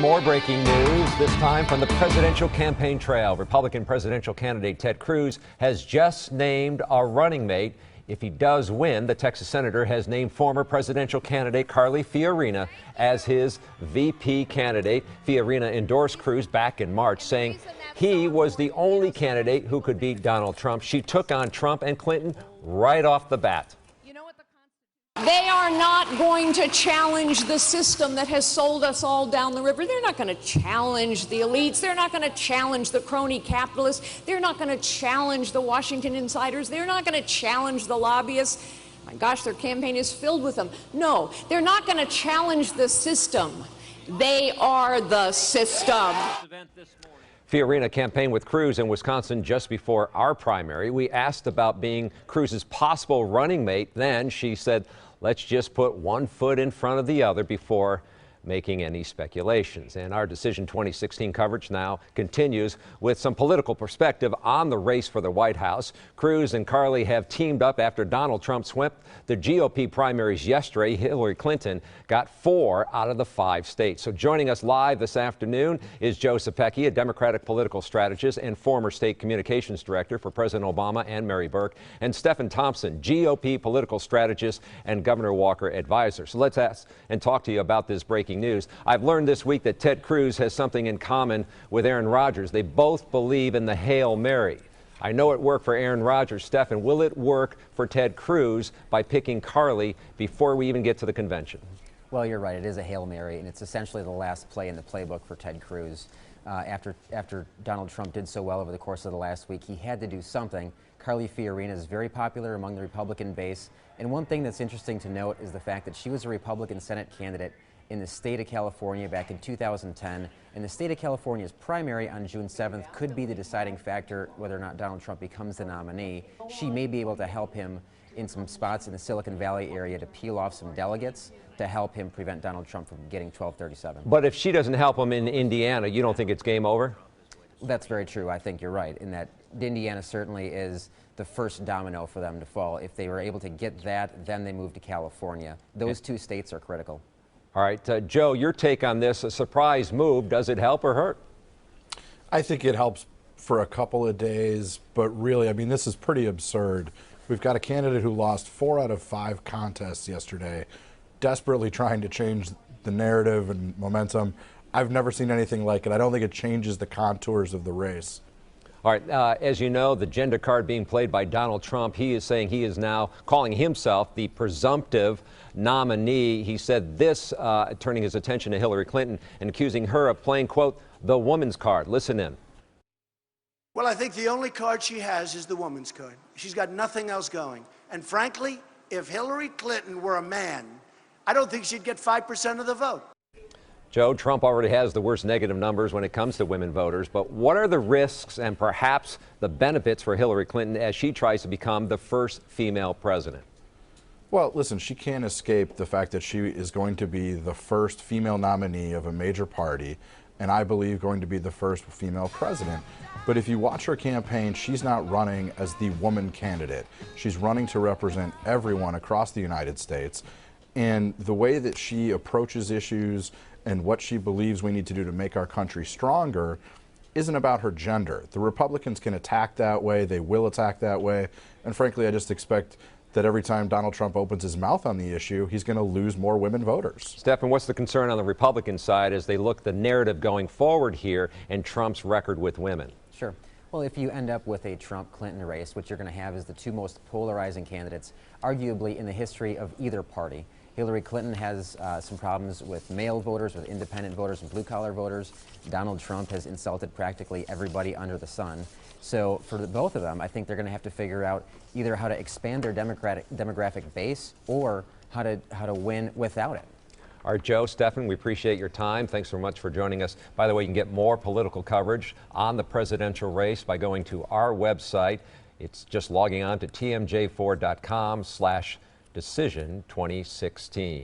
More breaking news, this time from the presidential campaign trail. Republican presidential candidate Ted Cruz has just named a running mate. If he does win, the Texas senator has named former presidential candidate Carly Fiorina as his VP candidate. Fiorina endorsed Cruz back in March, saying he was the only candidate who could beat Donald Trump. She took on Trump and Clinton right off the bat. They are not going to challenge the system that has sold us all down the river. They're not going to challenge the elites. They're not going to challenge the crony capitalists. They're not going to challenge the Washington insiders. They're not going to challenge the lobbyists. My gosh, their campaign is filled with them. No, they're not going to challenge the system. They are the system. Fiorina campaigned with Cruz in Wisconsin just before our primary. We asked about being Cruz's possible running mate. Then she said, let's just put one foot in front of the other before making any speculations. And our Decision 2016 coverage now continues with some political perspective on the race for the White House. Cruz and Carly have teamed up after Donald Trump swept the GOP primaries yesterday. Hillary Clinton got 4 out of the 5 states. So joining us live this afternoon is Joe Sapecki, a Democratic political strategist and former state communications director for President Obama and Mary Burke, and Stephen Thompson, GOP political strategist and Governor Walker advisor. So let's ask and talk to you about this breaking news. I've learned this week that Ted Cruz has something in common with Aaron Rodgers. They both believe in the Hail Mary. I know it worked for Aaron Rodgers. Stephen, will it work for Ted Cruz by picking Carly before we even get to the convention? Well, you're right. It is a Hail Mary, and it's essentially the last play in the playbook for Ted Cruz. After Donald Trump did so well over the course of the last week, he had to do something. Carly Fiorina is very popular among the Republican base, and one thing that's interesting to note is the fact that she was a Republican Senate candidate in the state of California back in 2010, and the state of California's primary on June 7th could be the deciding factor whether or not Donald Trump becomes the nominee. She may be able to help him in some spots in the Silicon Valley area to peel off some delegates to help him prevent Donald Trump from getting 1237. But if she doesn't help him in Indiana, you don't think it's game over? That's very true. I think you're right in that Indiana certainly is the first domino for them to fall. If they were able to get that, then they move to California. Those two states are critical. All right, Joe, your take on this, a surprise move, does it help or hurt? I think it helps for a couple of days, but really, I mean, this is pretty absurd. We've got a candidate who lost 4 out of 5 contests yesterday, desperately trying to change the narrative and momentum. I've never seen anything like it. I don't think it changes the contours of the race. All right, as you know, the gender card being played by Donald Trump, he is saying he is now calling himself the presumptive nominee. He said this, turning his attention to Hillary Clinton and accusing her of playing, quote, the woman's card. Listen in. Well, I think the only card she has is the woman's card. She's got nothing else going. And frankly, if Hillary Clinton were a man, I don't think she'd get 5% of the vote. Joe, Trump already has the worst negative numbers when it comes to women voters, but what are the risks and perhaps the benefits for Hillary Clinton as she tries to become the first female president? Well, listen, she can't escape the fact that she is going to be the first female nominee of a major party, and I believe going to be the first female president. But if you watch her campaign, she's not running as the woman candidate. She's running to represent everyone across the United States. And the way that she approaches issues and what she believes we need to do to make our country stronger isn't about her gender. The Republicans can attack that way, they will attack that way, and frankly, I just expect that every time Donald Trump opens his mouth on the issue, he's going to lose more women voters. Stephen, what's the concern on the Republican side as they look the narrative going forward here and Trump's record with women? Sure. Well, if you end up with a Trump-Clinton race, what you're going to have is the two most polarizing candidates, arguably in the history of either party. Hillary Clinton has some problems with male voters, with independent voters and blue-collar voters. Donald Trump has insulted practically everybody under the sun. So for both of them, I think they're going to have to figure out either how to expand their demographic base or how to win without it. All right, Joe, Stephen, we appreciate your time. Thanks so much for joining us. By the way, you can get more political coverage on the presidential race by going to our website. It's just logging on to tmj4.com/Decision 2016.